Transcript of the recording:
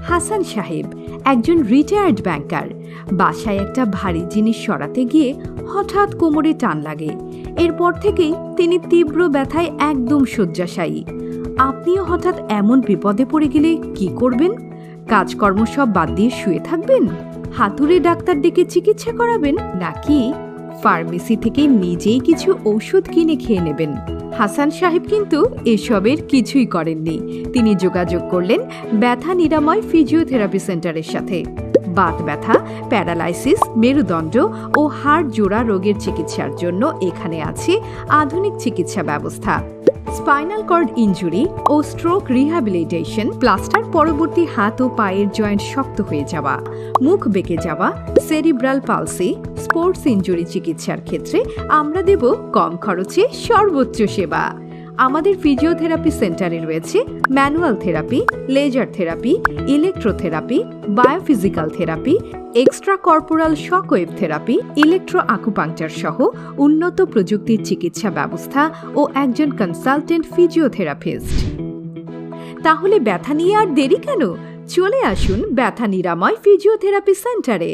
হাসান সাহেব একজন রিটায়ার্ড ব্যাংকার। বাসায় একটা ভারী জিনিস সরাতে গিয়ে হঠাৎ কোমরে টান লাগে। এরপর থেকেই তিনি তীব্র ব্যথায় একদম শয্যাশায়ী। আপনিও হঠাৎ এমন বিপদে পড়ে গেলে কি করবেন? কাজকর্ম সব বাদ দিয়ে শুয়ে থাকবেন? হাতুড়ে ডাক্তার ডেকে চিকিৎসা করাবেন, নাকি ফার্মেসি থেকে নিজেই কিছু ঔষধ কিনে খেয়ে নেবেন? হাসান সাহেব কিন্তু এসবের কিছুই করেননি। তিনি যোগাযোগ করলেন ব্যথা নিরাময় ফিজিওথেরাপি সেন্টারের সাথে। বাত ব্যথা, প্যারালাইসিস, মেরুদণ্ড ও হাড় জোড়া রোগের চিকিৎসার জন্য এখানে আছে আধুনিক চিকিৎসা ব্যবস্থা। স্পাইনাল কর্ড ইনজুরি ও স্ট্রোক রিহ্যাবিলিটেশন, প্লাস্টার পরবর্তী হাত ও পায়ের জয়েন্ট শক্ত হয়ে যাওয়া, মুখ বেঁকে যাওয়া, সেরিব্রাল পালসি, স্পোর্টস ইনজুরি চিকিৎসার ক্ষেত্রে আমরা দেব কম খরচে সর্বোচ্চ সেবা। আমাদের ফিজিওথেরাপি সেন্টারে রয়েছে manual therapy, laser therapy, electrotherapy, biophysical therapy, extra corporeal shockwave therapy, electro acupuncture সহ উন্নত প্রযুক্তির চিকিৎসা ব্যবস্থা ও একজন কনসালটেন্ট ফিজিওথেরাপিস্ট। তাহলে ব্যথা নিয়ে আর দেরি কেন? চলে আসুন ব্যথা নিরাময় ফিজিওথেরাপি সেন্টারে।